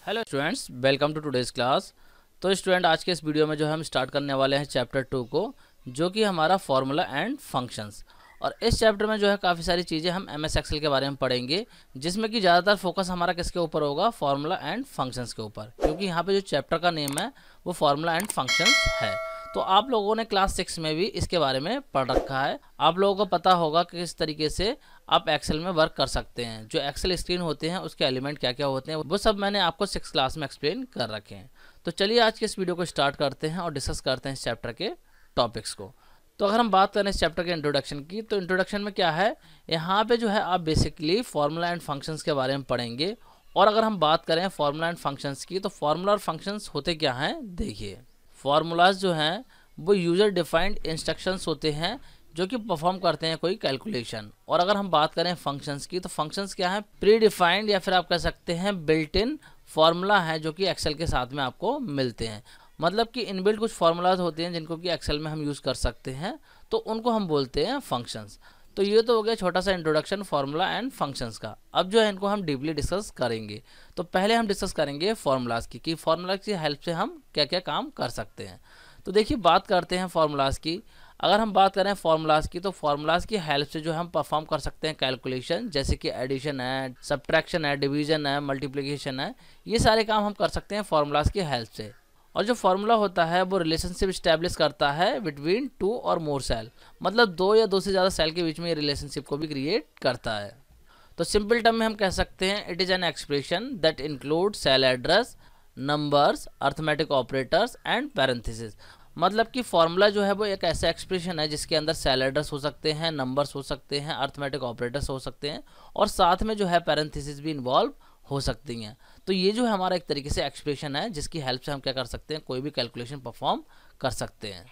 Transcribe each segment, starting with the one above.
Hello students, welcome to today's class. तो student, आज के इस वीडियो में जो हम स्टार्ट करने वाले हैं चैप्टर 2 को, जो कि हमारा फार्मूला एंड फंक्शंस। और इस चैप्टर में जो है काफ़ी सारी चीज़ें हम एमएस एक्सेल के बारे में पढ़ेंगे, जिसमें कि ज़्यादातर फोकस हमारा किसके ऊपर होगा, फार्मूला एंड फंक्शंस के ऊपर, क्योंकि यहाँ पे जो चैप्टर का नेम है वो फार्मूला एंड फंक्शंस है। तो आप लोगों ने क्लास 6 में भी इसके बारे में पढ़ रखा है। आप लोगों को पता होगा कि किस तरीके से आप एक्सेल में वर्क कर सकते हैं। जो एक्सेल स्क्रीन होते हैं उसके एलिमेंट क्या क्या होते हैं वो सब मैंने आपको 6 क्लास में एक्सप्लेन कर रखे हैं। तो चलिए आज के इस वीडियो को स्टार्ट करते हैं और डिस्कस करते हैं इस चैप्टर के टॉपिक्स को। तो अगर हम बात करें इस चैप्टर के इंट्रोडक्शन की, तो इंट्रोडक्शन में क्या है, यहाँ पे जो है आप बेसिकली फार्मूला एंड फंक्शंस के बारे में पढ़ेंगे। और अगर हम बात करें फार्मूला एंड फंक्शंस की, तो फार्मूला और फंक्शंस होते क्या हैं, देखिए। फार्मूलाज जो हैं वो यूजर डिफाइंड इंस्ट्रक्शंस होते हैं जो कि परफॉर्म करते हैं कोई कैलकुलेशन। और अगर हम बात करें फंक्शंस की, तो फंक्शंस क्या है, प्री डिफाइंड या फिर आप कह सकते हैं बिल्ट इन फार्मूला है जो कि एक्सेल के साथ में आपको मिलते हैं। मतलब कि इनबिल्ट कुछ फार्मूलाज होते हैं जिनको कि एक्सेल में हम यूज़ कर सकते हैं, तो उनको हम बोलते हैं फंक्शंस। तो ये तो हो गया छोटा सा इंट्रोडक्शन फार्मूला एंड फंक्शंस का। अब जो है इनको हम डीपली डिस्कस करेंगे। तो पहले हम डिस्कस करेंगे फार्मूलाज की, कि फार्मूला की हेल्प से हम क्या क्या काम कर सकते हैं। तो देखिए, बात करते हैं फार्मूलाज की। अगर हम बात करें फार्मूलाज की, तो फार्मूलाज की हेल्प से जो हम परफॉर्म कर सकते हैं कैलकुलेशन, जैसे कि एडिशन है, सब्ट्रैक्शन है, डिवीजन है, मल्टीप्लिकेशन है। ये सारे काम हम कर सकते हैं फार्मूलाज की हेल्प से। और जो फार्मूला होता है वो रिलेशनशिप स्टैब्लिश करता है बिटवीन 2 और मोर सेल, मतलब 2 या 2 से ज़्यादा सेल के बीच में ये रिलेशनशिप को भी क्रिएट करता है। तो सिंपल टर्म में हम कह सकते हैं it is an expression that include cell address, numbers, arithmetic operators and parenthesis. मतलब कि फार्मूला जो है वो एक ऐसा एक्सप्रेशन है जिसके अंदर सेल एड्रेस हो सकते हैं, नंबर्स हो सकते हैं, अर्थमेटिक ऑपरेटर्स हो सकते हैं, और साथ में जो है पैरेंथेसिस भी इन्वॉल्व हो सकती हैं। तो ये जो है हमारा एक तरीके से एक्सप्रेशन है जिसकी हेल्प से हम क्या कर सकते हैं, कोई भी कैलकुलेशन परफॉर्म कर सकते हैं।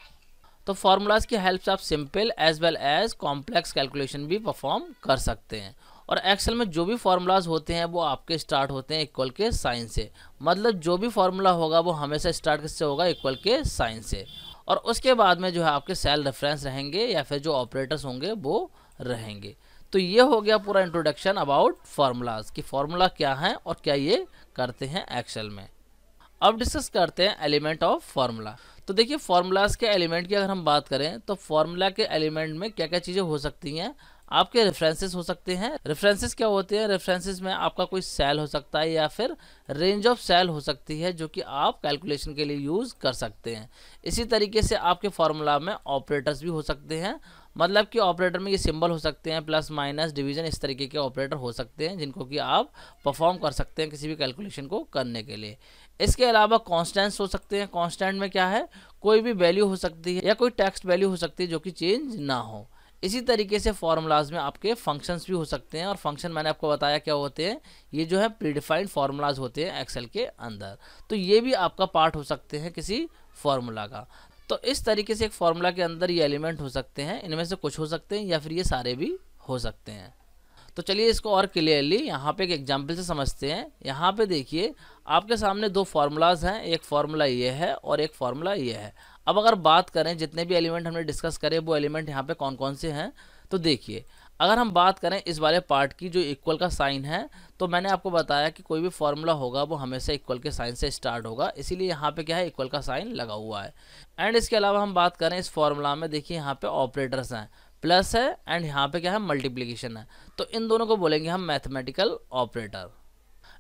तो फार्मूलाज की हेल्प से आप simple as well as complex calculation भी परफॉर्म कर सकते हैं। और एक्सेल में जो भी फार्मूलाज होते हैं वो आपके स्टार्ट होते हैं इक्वल के साइन से। मतलब जो भी फार्मूला होगा वो हमेशा स्टार्ट किससे होगा, इक्वल के साइन से। और उसके बाद में जो है आपके सेल रेफरेंस रहेंगे या फिर जो ऑपरेटर्स होंगे वो रहेंगे। तो ये हो गया पूरा इंट्रोडक्शन अबाउट फार्मूलाज, कि फार्मूला क्या है और क्या ये करते हैं एक्सेल में। अब डिस्कस करते हैं एलिमेंट ऑफ फार्मूला। तो देखिए, फार्मूलाज के एलिमेंट की अगर हम बात करें, तो फार्मूला के एलिमेंट में क्या क्या चीज़ें हो सकती हैं। आपके रेफरेंसेस हो सकते हैं। रेफरेंसेस क्या होते हैं, रेफरेंसेस में आपका कोई सेल हो सकता है या फिर रेंज ऑफ सेल हो सकती है जो कि आप कैलकुलेशन के लिए यूज़ कर सकते हैं। इसी तरीके से आपके फार्मूला में ऑपरेटर्स भी हो सकते हैं। मतलब कि ऑपरेटर में ये सिंबल हो सकते हैं, प्लस माइनस डिवीजन, इस तरीके के ऑपरेटर हो सकते हैं जिनको कि आप परफॉर्म कर सकते हैं किसी भी कैलकुलेशन को करने के लिए। इसके अलावा कॉन्स्टेंट्स हो सकते हैं। कॉन्स्टेंट में क्या है, कोई भी वैल्यू हो सकती है या कोई टेक्स्ट वैल्यू हो सकती है जो कि चेंज ना हो। इसी तरीके से फार्मूलाज में आपके फंक्शंस भी हो सकते हैं। और फंक्शन मैंने आपको बताया क्या होते हैं, ये जो है प्रीडिफाइंड फार्मूलाज होते हैं एक्सेल के अंदर। तो ये भी आपका पार्ट हो सकते हैं किसी फार्मूला का। तो इस तरीके से एक फार्मूला के अंदर ये एलिमेंट हो सकते हैं, इनमें से कुछ हो सकते हैं या फिर ये सारे भी हो सकते हैं। तो चलिए इसको और क्लियरली यहाँ पे एक एग्जांपल से समझते हैं। यहाँ पे देखिए, आपके सामने दो फार्मूलाज हैं, एक फार्मूला ये है और एक फार्मूला ये है। अब अगर बात करें जितने भी एलिमेंट हमने डिस्कस करे वो एलिमेंट यहाँ पे कौन कौन से हैं, तो देखिए, अगर हम बात करें इस वाले पार्ट की जो इक्वल का साइन है, तो मैंने आपको बताया कि कोई भी फार्मूला होगा वो हमेशा इक्वल के साइन से स्टार्ट होगा, इसीलिए यहाँ पे क्या है, इक्वल का साइन लगा हुआ है। एंड इसके अलावा हम बात करें इस फार्मूला में, देखिए यहाँ पे ऑपरेटर्स हैं, प्लस है एंड यहाँ पे क्या है, मल्टीप्लिकेशन है। तो इन दोनों को बोलेंगे हम मैथमेटिकल ऑपरेटर।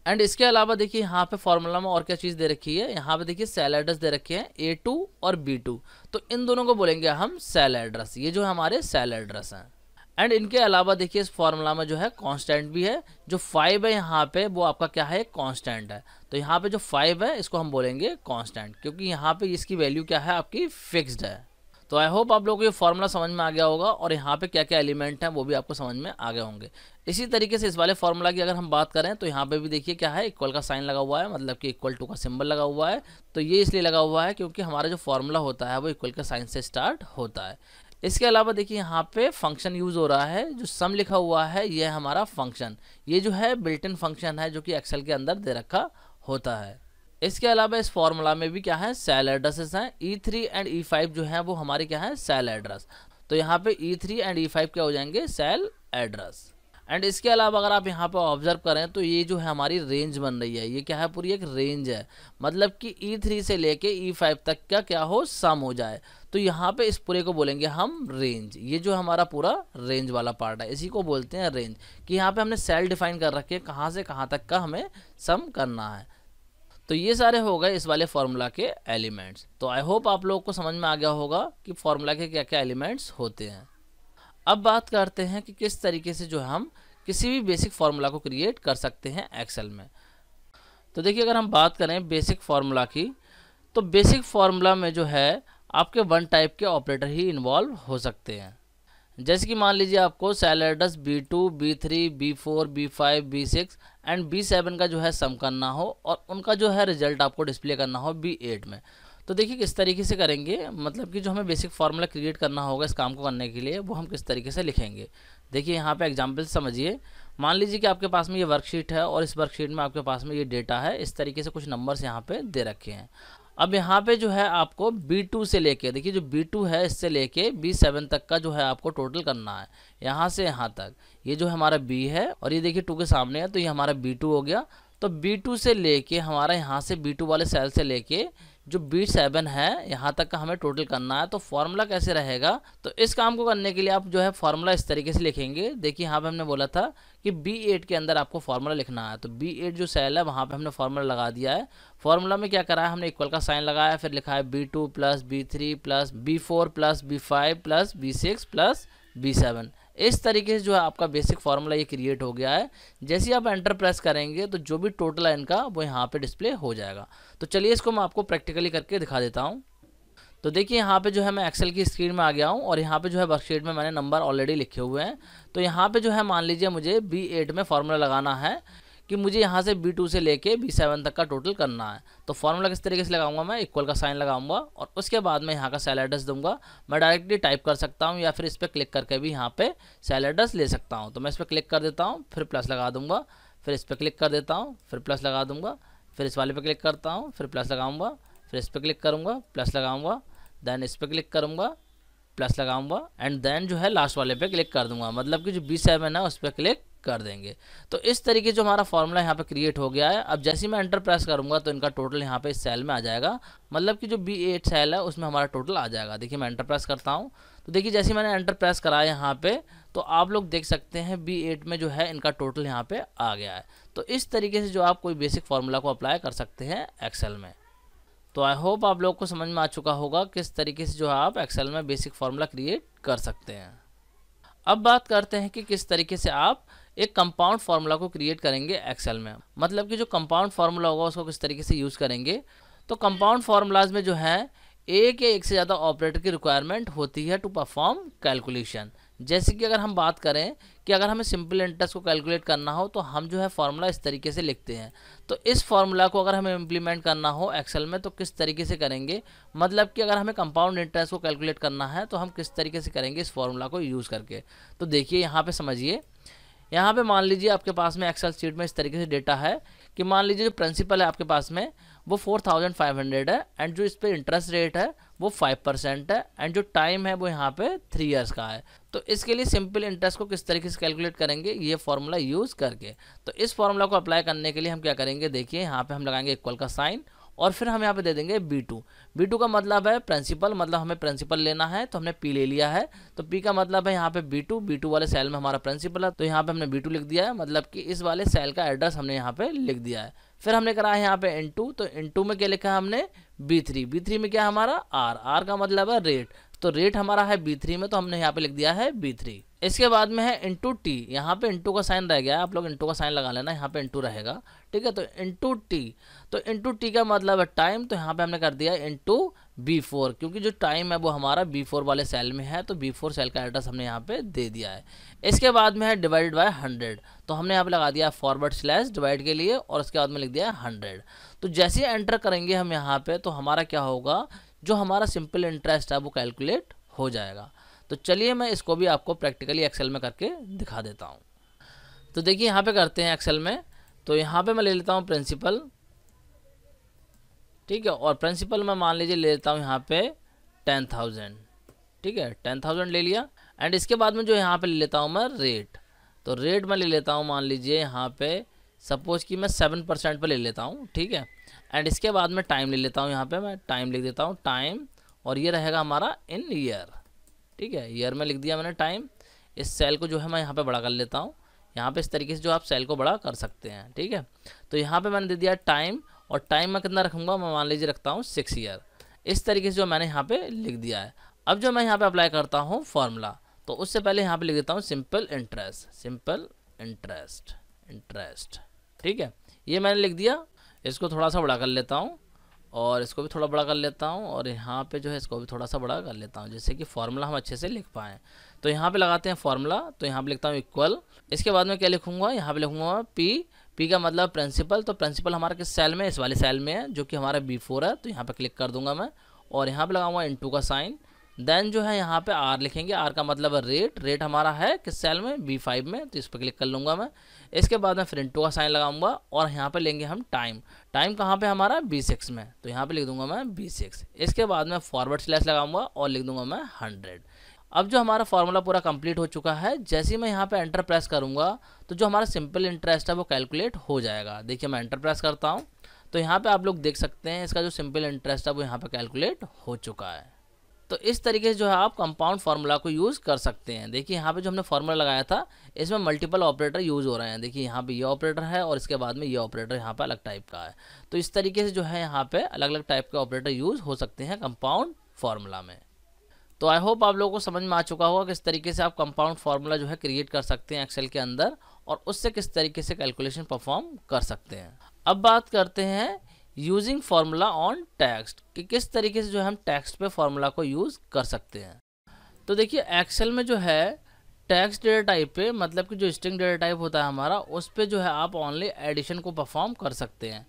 एंड इसके अलावा देखिए यहाँ पे फॉर्मूला में और क्या चीज़ दे रखी है, यहाँ पे देखिए सेल एड्रेस दे रखे हैं A2 और B2। तो इन दोनों को बोलेंगे हम सेल एड्रेस। ये जो हमारे सेल एड्रेस हैं। एंड इनके अलावा देखिए इस फॉर्मूला में जो है कांस्टेंट भी है। जो 5 है यहाँ पे वो आपका क्या है, कांस्टेंट है। तो यहाँ पे जो 5 है इसको हम बोलेंगे कांस्टेंट, क्योंकि यहाँ पे इसकी वैल्यू क्या है, आपकी फिक्स्ड है। तो आई होप आप लोगों को ये फार्मूला समझ में आ गया होगा और यहाँ पे क्या क्या एलिमेंट हैं वो भी आपको समझ में आ गए होंगे। इसी तरीके से इस वाले फार्मूला की अगर हम बात करें, तो यहाँ पे भी देखिए क्या है, इक्वल का साइन लगा हुआ है, मतलब कि इक्वल टू का सिंबल लगा हुआ है। तो ये इसलिए लगा हुआ है क्योंकि हमारा जो फार्मूला होता है वो इक्वल के साइन से स्टार्ट होता है। इसके अलावा देखिए यहाँ पे फंक्शन यूज हो रहा है, जो सम लिखा हुआ है ये है हमारा फंक्शन। ये जो है बिल्ट इन फंक्शन है जो कि एक्सेल के अंदर दे रखा होता है। इसके अलावा इस फॉर्मूला में भी क्या है, सेल एड्रेसेस हैं। E3 एंड E5 जो है वो हमारे क्या है, सेल एड्रेस। तो यहाँ पे E3 एंड E5 क्या हो जाएंगे, सेल एड्रेस। एंड इसके अलावा अगर आप यहाँ पे ऑब्जर्व करें तो ये जो है हमारी रेंज बन रही है, ये क्या है, पूरी एक रेंज है, मतलब कि E3 से लेके E5 तक का क्या हो, सम हो जाए। तो यहाँ पे इस पूरे को बोलेंगे हम रेंज। ये जो हमारा पूरा रेंज वाला पार्ट है इसी को बोलते हैं रेंज, कि यहाँ पे हमने सेल डिफाइन कर रखे हैं कहाँ से कहाँ तक का हमें सम करना है। तो ये सारे हो गए इस वाले फॉर्मूला के एलिमेंट्स। तो आई होप आप लोगों को समझ में आ गया होगा कि फॉर्मूला के क्या क्या एलिमेंट्स होते हैं। अब बात करते हैं कि किस तरीके से जो है हम किसी भी बेसिक फार्मूला को क्रिएट कर सकते हैं एक्सेल में। तो देखिए, अगर हम बात करें बेसिक फार्मूला की, तो बेसिक फार्मूला में जो है आपके वन टाइप के ऑपरेटर ही इन्वॉल्व हो सकते हैं। जैसे कि मान लीजिए आपको cell address B2, B3, B4, B5, B6 and B7 का जो है सम करना हो और उनका जो है रिजल्ट आपको डिस्प्ले करना हो B8 में। तो देखिए किस तरीके से करेंगे, मतलब कि जो हमें बेसिक फार्मूला क्रिएट करना होगा इस काम को करने के लिए, वो हम किस तरीके से लिखेंगे। देखिए यहाँ पे एग्जांपल समझिए। मान लीजिए कि आपके पास में ये वर्कशीट है और इस वर्कशीट में आपके पास में ये डेटा है, इस तरीके से कुछ नंबर्स यहाँ पे दे रखे हैं। अब यहाँ पे जो है आपको B2 से लेके, देखिए जो B2 है इससे लेके B7 तक का जो है आपको टोटल करना है, यहाँ से यहाँ तक। ये जो हमारा B है और ये देखिए 2 के सामने है, तो ये हमारा B2 हो गया। तो B2 से लेके हमारा यहाँ से B2 वाले सेल से लेके जो B7 है यहाँ तक का हमें टोटल करना है। तो फॉर्मूला कैसे रहेगा, तो इस काम को करने के लिए आप जो है फॉर्मूला इस तरीके से लिखेंगे। देखिए यहाँ पे हमने बोला था कि B8 के अंदर आपको फॉर्मूला लिखना है, तो B8 जो सेल है वहाँ पे हमने फॉर्मूला लगा दिया है। फॉर्मूला में क्या करा है, हमने इक्वल का साइन लगाया, फिर लिखा है B2 plus B3 plus B4 plus B5 plus B6 plus B7। इस तरीके से जो है आपका बेसिक फार्मूला ये क्रिएट हो गया है। जैसे ही आप एंटर प्रेस करेंगे तो जो भी टोटल है इनका वो यहाँ पे डिस्प्ले हो जाएगा। तो चलिए इसको मैं आपको प्रैक्टिकली करके दिखा देता हूँ। तो देखिए यहाँ पे जो है मैं एक्सेल की स्क्रीन में आ गया हूँ और यहाँ पे जो है वर्कशीट में मैंने नंबर ऑलरेडी लिखे हुए हैं। तो यहाँ पे जो है मान लीजिए मुझे B8 में फार्मूला लगाना है कि मुझे यहाँ से B2 से लेके B7 तक का टोटल करना है। तो फार्मूला किस तरीके से लगाऊंगा, मैं इक्वल का साइन लगाऊंगा और उसके बाद मैं यहाँ का सेल एड्रेस दूंगा। मैं डायरेक्टली टाइप कर सकता हूँ या फिर इस पर क्लिक करके भी यहाँ पे सेल एड्रेस ले सकता हूँ। तो मैं इस पर क्लिक कर देता हूँ, फिर प्लस लगा दूंगा, फिर इस पर क्लिक कर देता हूँ, फिर प्लस लगा दूंगा, फिर इस वाले पर क्लिक करता हूँ, फिर प्लस लगाऊंगा, फिर इस पर क्लिक करूँगा, प्लस लगाऊंगा, देन इस पर क्लिक करूँगा, प्लस लगाऊंगा एंड देन जो है लास्ट वाले पे क्लिक कर दूंगा, मतलब कि जो B7 है उस पर क्लिक कर देंगे। तो इस तरीके जो हमारा फॉर्मूला यहाँ पे क्रिएट हो गया है। अब जैसे ही मैं एंटर प्रेस करूंगा तो इनका टोटल यहाँ पे इस सेल में आ जाएगा, मतलब कि जो B8 सेल है उसमें हमारा टोटल आ जाएगा। देखिए मैं एंटर प्रेस करता हूँ, तो देखिए जैसे ही मैंने एंटर प्रेस कराया यहाँ पे, तो आप लोग देख सकते हैं B8 में जो है इनका टोटल यहाँ पे आ गया है। तो इस तरीके से जो आप कोई बेसिक फार्मूला को अप्लाई कर सकते हैं एक्सेल में। तो आई होप आप लोग को समझ में आ चुका होगा किस तरीके से जो है आप एक्सेल में बेसिक फार्मूला क्रिएट कर सकते हैं। अब बात करते हैं कि किस तरीके से आप एक कंपाउंड फार्मूला को क्रिएट करेंगे एक्सेल में, मतलब कि जो कंपाउंड फार्मूला होगा उसको किस तरीके से यूज़ करेंगे। तो कंपाउंड फार्मूलाज में जो है एक या एक से ज़्यादा ऑपरेटर की रिक्वायरमेंट होती है टू परफॉर्म कैलकुलेशन। जैसे कि अगर हम बात करें कि अगर हमें सिंपल इंटरेस्ट को कैलकुलेट करना हो तो हम जो है फार्मूला इस तरीके से लिखते हैं। तो इस फार्मूला को अगर हमें इम्प्लीमेंट करना हो एक्सेल में तो किस तरीके से करेंगे, मतलब कि अगर हमें कंपाउंड इंटरेस्ट को कैलकुलेट करना है तो हम किस तरीके से करेंगे इस फार्मूला को यूज़ करके। तो देखिए यहाँ पे समझिए, यहाँ पे मान लीजिए आपके पास में एक्सेल शीट में इस तरीके से डेटा है कि मान लीजिए जो प्रिंसिपल है आपके पास में वो 4500 है एंड जो इस पर इंटरेस्ट रेट है वो 5% है एंड जो टाइम है वो यहाँ पे 3 इयर्स का है। तो इसके लिए सिंपल इंटरेस्ट को किस तरीके से कैलकुलेट करेंगे, ये फॉर्मूला यूज़ करके। तो इस फॉर्मूला को अप्लाई करने के लिए हम क्या करेंगे, देखिए यहाँ पे हम लगाएंगे इक्वल का साइन और फिर हम यहाँ पे दे देंगे B2। B2 का मतलब है प्रिंसिपल, मतलब हमें प्रिंसिपल लेना है तो हमने P ले लिया है। तो P का मतलब है यहाँ पे B2 वाले सेल में हमारा प्रिंसिपल है, तो यहाँ पे हमने B2 लिख दिया है, मतलब कि इस वाले सेल का एड्रेस हमने यहाँ पे लिख दिया है। फिर हमने करा है यहाँ पे N2, तो N2 में क्या लिखा है हमने B3 में क्या है हमारा R का मतलब है रेट, तो रेट हमारा है B3 में, तो हमने यहाँ पे लिख दिया है B3। इसके बाद में है इंटू टी, यहाँ पे इंटू का साइन रह गया है, आप लोग इंटू का साइन लगा लेना, यहाँ पे इंटू रहेगा, ठीक है। तो इंटू टी, तो इंटू टी का मतलब है टाइम, तो यहाँ पे हमने कर दिया इंटू B4, क्योंकि जो टाइम है वो हमारा B4 वाले सेल में है, तो B4 सेल का एड्रेस हमने यहाँ पे दे दिया है। इसके बाद में है डिवाइडेड बाय 100, तो हमने यहाँ पे लगा दिया फॉरवर्ड स्लैश डिवाइड के लिए और उसके बाद में लिख दिया 100। तो जैसे ही एंटर करेंगे हम यहाँ पे, तो हमारा क्या होगा, जो हमारा सिंपल इंटरेस्ट है वो कैलकुलेट हो जाएगा। तो चलिए मैं इसको भी आपको प्रैक्टिकली एक्सेल में करके दिखा देता हूँ। तो देखिए यहाँ पे करते हैं एक्सेल में, तो यहाँ पे मैं ले लेता हूँ प्रिंसिपल, ठीक है, और प्रिंसिपल मैं मान लीजिए ले लेता हूँ यहाँ पे 10,000, ठीक है, 10,000 ले लिया एंड इसके बाद में जो यहाँ पे ले लेता हूँ मैं रेट, तो रेट मैं ले लेता हूँ, मान लीजिए यहाँ पे सपोज कि मैं 7% पे ले लेता हूँ, ठीक है। एंड इसके बाद में टाइम ले लेता हूँ, यहाँ पे मैं टाइम लिख देता हूँ, टाइम, और ये रहेगा हमारा इन ईयर, ठीक है। ईयर में लिख दिया मैंने टाइम। इस सेल को जो है मैं यहाँ पे बड़ा कर लेता हूँ, यहाँ पे इस तरीके से जो आप सेल को बड़ा कर सकते हैं, ठीक है। तो यहाँ पे मैंने दे दिया टाइम, और टाइम मैं कितना रखूँगा, मैं मान लीजिए रखता हूँ 6 ईयर। इस तरीके से जो मैंने यहाँ पे लिख दिया है। अब जो मैं यहाँ पे अप्लाई करता हूँ फॉर्मूला, तो उससे पहले यहाँ पे लिख देता हूँ simple interest, simple interest, interest, ठीक है। ये मैंने लिख दिया। इसको थोड़ा सा बड़ा कर लेता हूँ, और इसको भी थोड़ा बड़ा कर लेता हूँ, और यहाँ पे जो है इसको भी थोड़ा सा बड़ा कर लेता हूँ, जिससे कि फॉर्मूला हम अच्छे से लिख पाएँ। तो यहाँ पे लगाते हैं फॉर्मूला, तो यहाँ पे लिखता हूँ इक्वल। इसके बाद में क्या लिखूँगा, यहाँ पे लिखूँगा पी का मतलब प्रिंसिपल। तो प्रिंसिपल हमारा किस सेल में, इस वाले सेल में है, जो कि हमारा B4 है। तो यहाँ पे क्लिक कर दूंगा मैं, और यहाँ पे लगाऊंगा इनटू का साइन। देन जो है यहाँ पे आर लिखेंगे, आर का मतलब है रेट। रेट हमारा है किस सेल में, B5 में, तो इस पर क्लिक कर लूँगा मैं। इसके बाद में फिर इनटू का साइन लगाऊंगा, और यहाँ पे लेंगे हम टाइम। टाइम कहाँ पे हमारा B6 में, तो यहाँ पे लिख दूंगा मैं B6। इसके बाद में फॉरवर्ड स्लैश लगाऊंगा और लिख दूंगा मैं 100। अब जो हमारा फॉर्मूला पूरा कंप्लीट हो चुका है, जैसे ही मैं यहाँ पे एंटर प्रेस करूँगा, तो जो हमारा सिंपल इंटरेस्ट है वो कैलकुलेट हो जाएगा। देखिए मैं एंटर प्रेस करता हूँ, तो यहाँ पे आप लोग देख सकते हैं इसका जो सिंपल इंटरेस्ट है वो यहाँ पे कैलकुलेट हो चुका है। तो इस तरीके से जो है आप कंपाउंड फार्मूला को यूज़ कर सकते हैं। देखिए यहाँ पे जो हमने फार्मूला लगाया था, इसमें मल्टीपल ऑपरेटर यूज़ हो रहे हैं। देखिए यहाँ पे ये ऑपरेटर है, और इसके बाद में ये ऑपरेटर यहाँ पे अलग टाइप का है। तो इस तरीके से जो है यहाँ पे अलग अलग टाइप के ऑपरेटर यूज़ हो सकते हैं कंपाउंड फार्मूला में। तो आई होप आप लोगों को समझ में आ चुका होगा किस तरीके से आप कंपाउंड फार्मूला जो है क्रिएट कर सकते हैं एक्सेल के अंदर, और उससे किस तरीके से कैलकुलेशन परफॉर्म कर सकते हैं। अब बात करते हैं यूजिंग फार्मूला ऑन टेक्स्ट, कि किस तरीके से जो है हम टेक्स्ट पे फार्मूला को यूज़ कर सकते हैं। तो देखिए एक्सेल में जो है टेक्स्ट डेटा टाइप पे, मतलब कि जो स्ट्रिंग डेटा टाइप होता है हमारा, उस पे जो है आप ओनली एडिशन को परफॉर्म कर सकते हैं।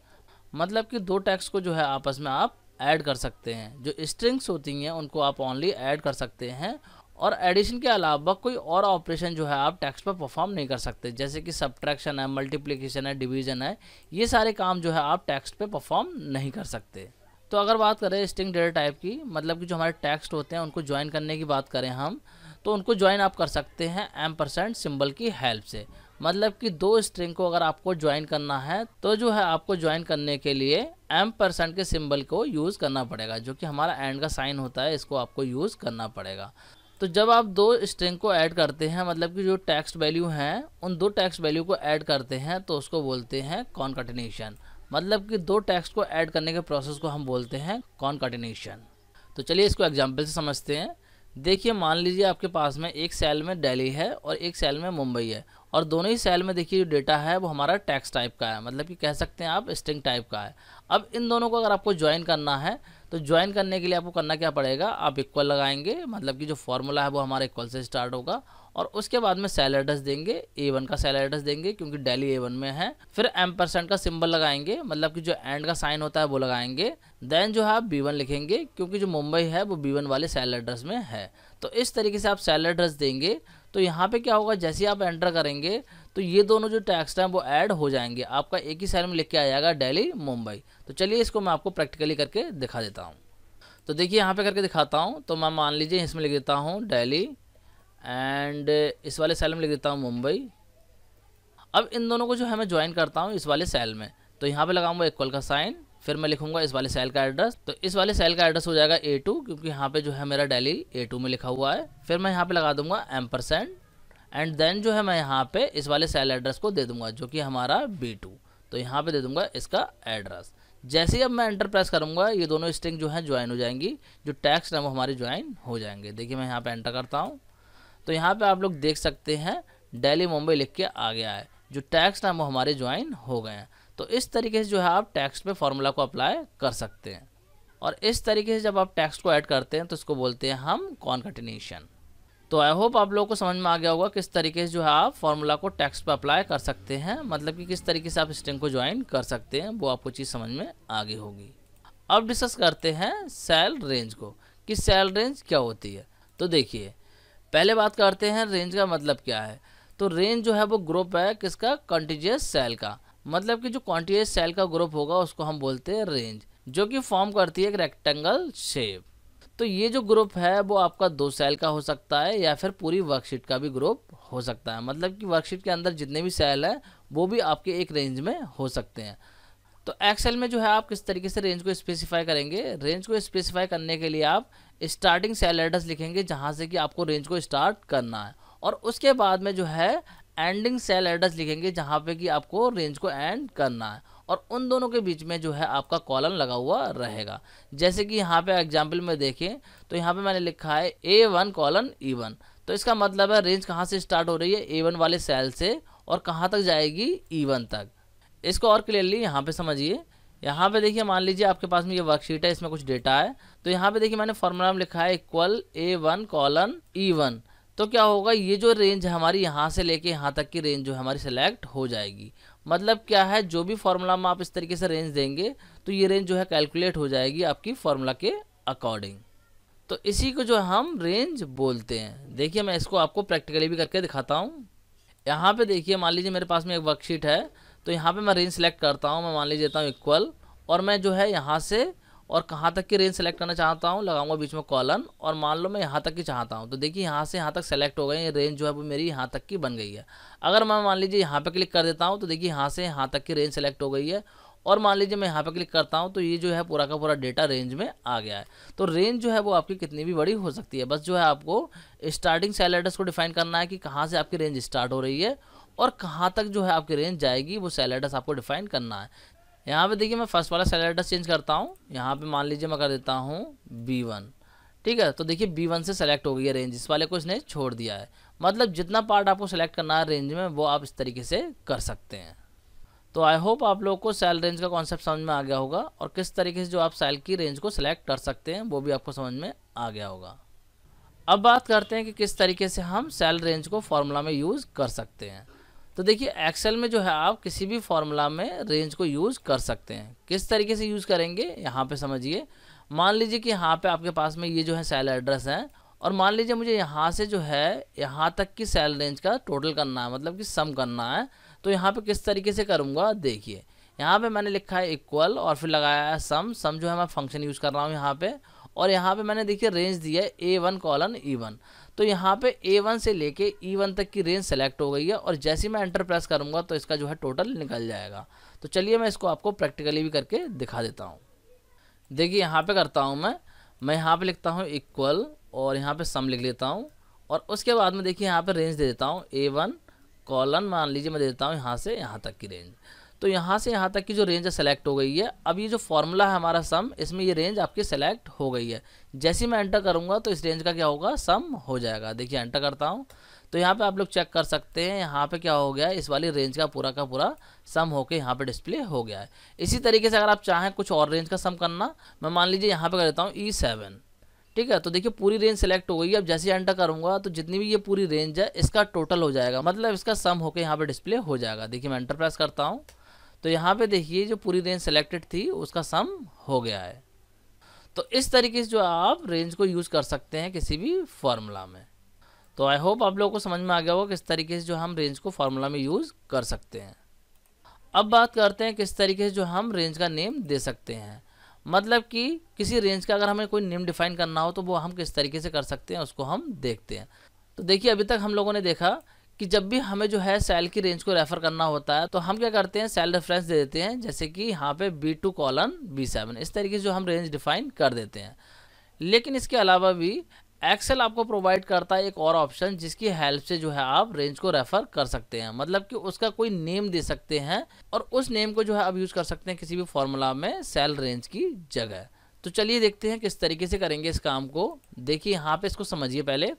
मतलब कि दो टेक्स्ट को जो है आपस में आप ऐड कर सकते हैं। जो स्ट्रिंग्स होती हैं उनको आप ओनली ऐड कर सकते हैं, और एडिशन के अलावा कोई और ऑपरेशन जो है आप टेक्स्ट पर परफॉर्म नहीं कर सकते। जैसे कि सब्ट्रैक्शन है, मल्टीप्लिकेशन है, डिवीजन है, ये सारे काम जो है आप टेक्स्ट पे परफॉर्म नहीं कर सकते। तो अगर बात करें स्ट्रिंग डेटा टाइप की, मतलब कि जो हमारे टेक्स्ट होते हैं उनको ज्वाइन करने की बात करें हम, तो उनको ज्वाइन आप कर सकते हैं एम्परसेंड सिंबल की हेल्प से। मतलब कि दो स्ट्रिंग को अगर आपको ज्वाइन करना है, तो जो है आपको ज्वाइन करने के लिए एम्परसेंड के सिंबल को यूज़ करना पड़ेगा, जो कि हमारा एंड का साइन होता है, इसको आपको यूज़ करना पड़ेगा। तो जब आप दो स्ट्रिंग को ऐड करते हैं, मतलब कि जो टेक्स्ट वैल्यू हैं उन दो टेक्स्ट वैल्यू को ऐड करते हैं, तो उसको बोलते हैं कॉनकैटिनेशन। मतलब कि दो टेक्स्ट को ऐड करने के प्रोसेस को हम बोलते हैं कॉनकैटिनेशन। तो चलिए इसको एग्जांपल से समझते हैं। देखिए मान लीजिए आपके पास में एक सेल में दिल्ली है और एक सेल में मुंबई है, और दोनों ही सेल में देखिए जो डेटा है वो हमारा टेक्स्ट टाइप का है, मतलब कि कह सकते हैं आप स्ट्रिंग टाइप का है। अब इन दोनों को अगर आपको ज्वाइन करना है, तो ज्वाइन करने के लिए आपको करना क्या पड़ेगा, आप इक्वल लगाएंगे, मतलब कि जो फॉर्मूला है वो हमारा इक्वल से स्टार्ट होगा, और उसके बाद में सेल एड्रेस देंगे, A1 का सेल एड्रेस देंगे क्योंकि दिल्ली A1 में है। फिर एम्परसेंड का सिंबल लगाएंगे, मतलब कि जो एंड का साइन होता है वो लगाएंगे। देन जो है आप B1 लिखेंगे, क्योंकि जो मुंबई है वो B1 वाले सेल एड्रेस में है। तो इस तरीके से आप सेल एड्रेस देंगे। तो यहाँ पे क्या होगा, जैसे ही आप एंटर करेंगे तो ये दोनों जो टेक्स्ट हैं वो ऐड हो जाएंगे, आपका एक ही सेल में लिख के आ जाएगा दिल्ली मुंबई। तो चलिए इसको मैं आपको प्रैक्टिकली करके दिखा देता हूँ। तो देखिए यहाँ पे करके दिखाता हूँ। तो मैं मान लीजिए इसमें लिख देता हूँ दिल्ली, एंड इस वाले सेल में लिख देता हूँ मुंबई। अब इन दोनों को जो है मैं ज्वाइन करता हूँ इस वाले सेल में, तो यहाँ पे लगाऊंगा इक्वल का साइन, फिर मैं लिखूंगा इस वाले सेल का एड्रेस। तो इस वाले सेल का एड्रेस हो जाएगा A2, क्योंकि यहाँ पे जो है मेरा दिल्ली A2 में लिखा हुआ है। फिर मैं यहाँ पे लगा दूंगा एम्परसेंड, एंड देन जो है मैं यहाँ पे इस वाले सेल एड्रेस को दे दूंगा जो कि हमारा B2। तो यहाँ पे दे दूंगा इसका एड्रेस। जैसे ही अब मैं एंटर प्रेस करूंगा, ये दोनों स्ट्रिंग जो है ज्वाइन हो जाएंगी, जो टेक्स्ट है वो हमारे ज्वाइन हो जाएंगे। देखिए मैं यहाँ पे एंटर करता हूँ, तो यहाँ पे आप लोग देख सकते हैं दिल्ली मुंबई लिख के आ गया है, जो टेक्स्ट है वो हमारे ज्वाइन हो गए हैं। तो इस तरीके से जो है आप टेक्स्ट पे फॉर्मूला को अप्लाई कर सकते हैं, और इस तरीके से जब आप टेक्स्ट को ऐड करते हैं तो इसको बोलते हैं हम कॉनकैटिनेशन। तो आई होप आप लोगों को समझ में आ गया होगा किस तरीके से जो है आप फॉर्मूला को टेक्स्ट पे अप्लाई कर सकते हैं, मतलब कि किस तरीके से आप स्ट्रिंग को ज्वाइन कर सकते हैं, वो आपको चीज़ समझ में आ गई होगी। अब डिस्कस करते हैं सेल रेंज को, कि सेल रेंज क्या होती है। तो देखिए पहले बात करते हैं रेंज का मतलब क्या है। तो रेंज जो है वो ग्रुप है किसका, कॉन्टिजियस सेल का। मतलब कि जो कॉन्टिजियस सेल का ग्रुप होगा उसको हम बोलते हैं रेंज, जो कि फॉर्म करती है एक रेक्टेंगल शेप। तो ये जो ग्रुप है वो आपका 2 सेल का हो सकता है या फिर पूरी वर्कशीट का भी ग्रुप हो सकता है। मतलब कि वर्कशीट के अंदर जितने भी सेल है वो भी आपके एक रेंज में हो सकते हैं। तो एक्सेल में जो है आप किस तरीके से रेंज को स्पेसिफाई करेंगे, रेंज को स्पेसिफाई करने के लिए आप स्टार्टिंग सेल एड्रेस लिखेंगे जहां से कि आपको रेंज को स्टार्ट करना है, और उसके बाद में जो है एंडिंग सेल एड्रेस लिखेंगे जहां पे कि आपको रेंज को एंड करना है, और उन दोनों के बीच में जो है आपका कॉलन लगा हुआ रहेगा। जैसे कि यहाँ पे एग्जाम्पल में देखें तो यहाँ पे मैंने लिखा है A1 कॉलन E1, तो इसका मतलब है रेंज कहाँ से स्टार्ट हो रही है, A1 वाले सेल से, और कहाँ तक जाएगी, E1 तक। इसको और क्लियरली यहाँ पे समझिए। यहाँ पे देखिए मान लीजिए आपके पास में ये वर्कशीट है, इसमें कुछ डेटा है, तो यहाँ पे देखिए मैंने फॉर्मूला में लिखा है इक्वल A1 कॉलन E1। तो क्या होगा, ये जो रेंज है हमारी यहाँ से लेके यहाँ तक की रेंज जो है हमारी सेलेक्ट हो जाएगी। मतलब क्या है, जो भी फॉर्मूला में आप इस तरीके से रेंज देंगे तो ये रेंज जो है कैलकुलेट हो जाएगी आपकी फॉर्मूला के अकॉर्डिंग। तो इसी को जो हम रेंज बोलते हैं। देखिए मैं इसको आपको प्रैक्टिकली भी करके दिखाता हूँ। यहाँ पे देखिए मान लीजिए मेरे पास में एक वर्कशीट है, तो यहाँ पे मैं रेंज सेलेक्ट करता हूँ, मैं मान लीजिए देता हूँ इक्वल, और मैं जो है यहाँ से और कहाँ तक की रेंज सेलेक्ट करना चाहता हूँ, लगाऊंगा बीच में कॉलन, और मान लो मैं यहाँ तक की चाहता हूँ। तो देखिए यहाँ से यहाँ तक सेलेक्ट हो गए, ये रेंज जो है वो मेरी यहाँ तक की बन गई है। अगर मैं मान लीजिए यहाँ पे क्लिक कर देता हूँ तो देखिए यहाँ से यहाँ तक की रेंज सेलेक्ट हो गई है, और मान लीजिए मैं यहाँ पे क्लिक करता हूँ तो ये जो है पूरा का पूरा डेटा रेंज में आ गया है। तो रेंज जो है वो आपकी कितनी भी बड़ी हो सकती है, बस जो है आपको स्टार्टिंग सेल एड्रेस को डिफाइन करना है कि कहाँ से आपकी रेंज स्टार्ट हो रही है और कहाँ तक जो है आपकी रेंज जाएगी, वो सेल एड्रेस आपको डिफाइन करना है। यहाँ पे देखिए मैं फर्स्ट वाला सेल एड्रेस चेंज करता हूँ, यहाँ पे मान लीजिए मैं कर देता हूँ B1, ठीक है। तो देखिए B1 से सेलेक्ट हो गई है रेंज, इस वाले को इसने छोड़ दिया है। मतलब जितना पार्ट आपको सेलेक्ट करना है रेंज में वो आप इस तरीके से कर सकते हैं। तो आई होप आप लोगों को सेल रेंज का कॉन्सेप्ट समझ में आ गया होगा, और किस तरीके से जो आप सेल की रेंज को सिलेक्ट कर सकते हैं वो भी आपको समझ में आ गया होगा। अब बात करते हैं कि किस तरीके से हम सेल रेंज को फॉर्मूला में यूज़ कर सकते हैं। तो देखिए एक्सेल में जो है आप किसी भी फॉर्मूला में रेंज को यूज़ कर सकते हैं। किस तरीके से यूज़ करेंगे यहाँ पे समझिए। मान लीजिए कि यहाँ पे आपके पास में ये जो है सेल एड्रेस है, और मान लीजिए मुझे यहाँ से जो है यहाँ तक की सेल रेंज का टोटल करना है, मतलब कि सम करना है। तो यहाँ पे किस तरीके से करूँगा, देखिए यहाँ पे मैंने लिखा है इक्वल और फिर लगाया है सम। सम जो है मैं फंक्शन यूज़ कर रहा हूँ यहाँ पे, और यहाँ पे मैंने देखिए रेंज दी है A1 कॉलन E1। तो यहाँ पे A1 से लेके E1 तक की रेंज सेलेक्ट हो गई है, और जैसे ही मैं एंटर प्रेस करूँगा तो इसका जो है टोटल निकल जाएगा। तो चलिए मैं इसको आपको प्रैक्टिकली भी करके दिखा देता हूँ। देखिए यहाँ पे करता हूँ मैं यहाँ पे लिखता हूँ इक्वल और यहाँ पे सम लिख लेता हूँ, और उसके बाद में देखिए यहाँ पे रेंज दे देता हूँ A1 कॉलन, मान लीजिए मैं दे देता हूँ यहाँ से यहाँ तक की रेंज। तो यहाँ से यहाँ तक की जो रेंज है सेलेक्ट हो गई है। अब ये जो फॉर्मूला है हमारा सम, इसमें ये रेंज आपकी सेलेक्ट हो गई है। जैसे ही मैं एंटर करूँगा तो इस रेंज का क्या होगा, सम हो जाएगा। देखिए एंटर करता हूँ तो यहाँ पे आप लोग चेक कर सकते हैं, यहाँ पे क्या हो गया है, इस वाली रेंज का पूरा सम होके यहाँ पे डिस्प्ले हो गया है। इसी तरीके से अगर आप चाहें कुछ और रेंज का सम करना, मैं मान लीजिए यहाँ पे कर देता हूँ E7, ठीक है। तो देखिए पूरी रेंज सेलेक्ट हो गई है। अब जैसे एंटर करूंगा तो जितनी भी ये पूरी रेंज है इसका टोटल हो जाएगा, मतलब इसका सम होके यहाँ पे डिस्प्ले हो जाएगा। देखिए मैं एंटर प्रेस करता हूँ तो यहाँ पे देखिए जो पूरी रेंज सेलेक्टेड थी उसका सम हो गया है। तो इस तरीके से जो आप रेंज को यूज़ कर सकते हैं किसी भी फॉर्मूला में। तो आई होप आप लोगों को समझ में आ गया होगा किस तरीके से जो हम रेंज को फॉर्मूला में यूज़ कर सकते हैं। अब बात करते हैं किस तरीके से जो हम रेंज का नेम दे सकते हैं। मतलब कि किसी रेंज का अगर हमें कोई नेम डिफाइन करना हो तो वो हम किस तरीके से कर सकते हैं उसको हम देखते हैं। तो देखिए अभी तक हम लोगों ने देखा कि जब भी हमें जो है सेल की रेंज को रेफर करना होता है तो हम क्या करते हैं, सेल रेफरेंस दे देते हैं, जैसे कि यहाँ पे B2 कॉलन B7, इस तरीके से जो हम रेंज डिफाइन कर देते हैं। लेकिन इसके अलावा भी एक्सेल आपको प्रोवाइड करता है एक और ऑप्शन जिसकी हेल्प से जो है आप रेंज को रेफर कर सकते हैं, मतलब कि उसका कोई नेम दे सकते हैं और उस नेम को जो है आप यूज़ कर सकते हैं किसी भी फॉर्मूला में सेल रेंज की जगह। तो चलिए देखते हैं किस तरीके से करेंगे इस काम को। देखिए यहाँ पे इसको समझिए पहले।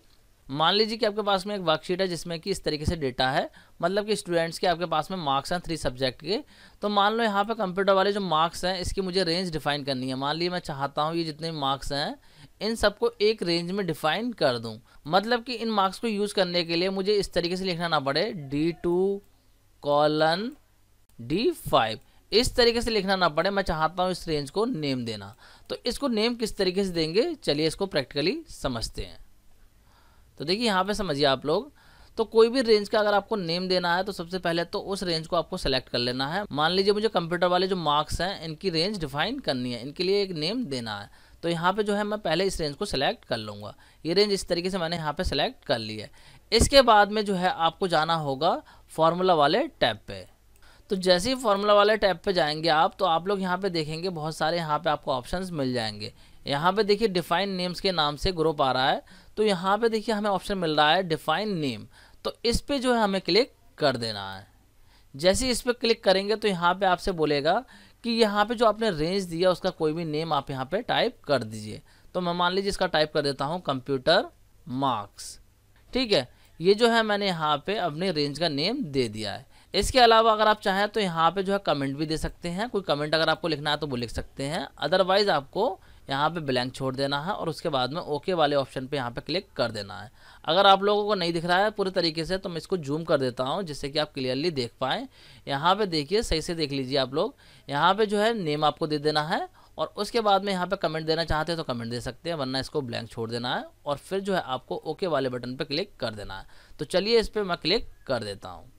मान लीजिए कि आपके पास में एक वर्कशीट है जिसमें कि इस तरीके से डेटा है, मतलब कि स्टूडेंट्स के आपके पास में मार्क्स हैं 3 सब्जेक्ट के। तो मान लो यहाँ पे कंप्यूटर वाले जो मार्क्स हैं इसकी मुझे रेंज डिफाइन करनी है। मान लीजिए मैं चाहता हूँ ये जितने मार्क्स हैं इन सबको एक रेंज में डिफाइन कर दूं, मतलब कि इन मार्क्स को यूज़ करने के लिए मुझे इस तरीके से लिखना ना पड़े D2 कॉलन D5, इस तरीके से लिखना ना पड़े। मैं चाहता हूँ इस रेंज को नेम देना। तो इसको नेम किस तरीके से देंगे, चलिए इसको प्रैक्टिकली समझते हैं। तो देखिए यहाँ पे समझिए आप लोग, तो कोई भी रेंज का अगर आपको नेम देना है तो सबसे पहले तो उस रेंज को आपको सेलेक्ट कर लेना है। मान लीजिए मुझे कंप्यूटर वाले जो मार्क्स हैं इनकी रेंज डिफाइन करनी है, इनके लिए एक नेम देना है। तो यहाँ पे जो है मैं पहले इस रेंज को सिलेक्ट कर लूँगा। ये रेंज इस तरीके से मैंने यहाँ पे सिलेक्ट कर ली है। इसके बाद में जो है आपको जाना होगा फार्मूला वाले टैब पे। तो जैसे ही फार्मूला वाले टैब पे जाएंगे आप, तो आप लोग यहाँ पे देखेंगे बहुत सारे यहाँ पे आपको ऑप्शंस मिल जाएंगे। यहाँ पे देखिए डिफाइन नेम्स के नाम से ग्रुप आ रहा है, तो यहाँ पे देखिए हमें ऑप्शन मिल रहा है डिफाइन नेम। तो इस पे जो है हमें क्लिक कर देना है। जैसे ही इस पर क्लिक करेंगे तो यहाँ पे आपसे बोलेगा कि यहाँ पे जो आपने रेंज दिया उसका कोई भी नेम आप यहाँ पे टाइप कर दीजिए। तो मैं मान लीजिए इसका टाइप कर देता हूँ कंप्यूटर मार्क्स। ठीक है, ये जो है मैंने यहाँ पे अपने रेंज का नेम दे दिया है। इसके अलावा अगर आप चाहें तो यहाँ पे जो है कमेंट भी दे सकते हैं। कोई कमेंट अगर आपको लिखना है तो वो लिख सकते हैं, अदरवाइज आपको यहाँ पे ब्लैंक छोड़ देना है और उसके बाद में ओके वाले ऑप्शन पे यहाँ पे क्लिक कर देना है। अगर आप लोगों को नहीं दिख रहा है पूरे तरीके से तो मैं इसको जूम कर देता हूँ जिससे कि आप क्लियरली देख पाएँ। यहाँ पे देखिए, सही से देख लीजिए आप लोग। यहाँ पे जो है नेम आपको दे देना है और उसके बाद में यहाँ पे कमेंट देना चाहते हैं तो कमेंट दे सकते हैं, वरना इसको ब्लैंक छोड़ देना है और फिर जो है आपको ओके वाले बटन पे क्लिक कर देना है। तो चलिए इस पर मैं क्लिक कर देता हूँ।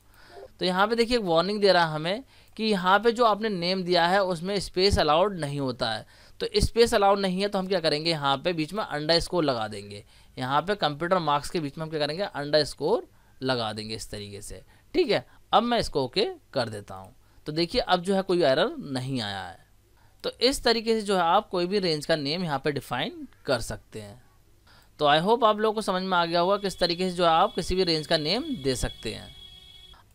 तो यहाँ पे देखिए एक वार्निंग दे रहा है हमें कि यहाँ पे जो आपने नेम दिया है उसमें स्पेस अलाउड नहीं होता है। तो स्पेस अलाउड नहीं है तो हम क्या करेंगे, यहाँ पे बीच में अंडरस्कोर लगा देंगे। यहाँ पे कंप्यूटर मार्क्स के बीच में हम क्या करेंगे, अंडरस्कोर लगा देंगे इस तरीके से। ठीक है, अब मैं इसको ओके कर देता हूँ। तो देखिए अब जो है कोई एरर नहीं आया है। तो इस तरीके से जो है आप कोई भी रेंज का नेम यहाँ पे डिफाइन कर सकते हैं। तो आई होप आप लोगों को समझ में आ गया होगा किस तरीके से जो है आप किसी भी रेंज का नेम दे सकते हैं।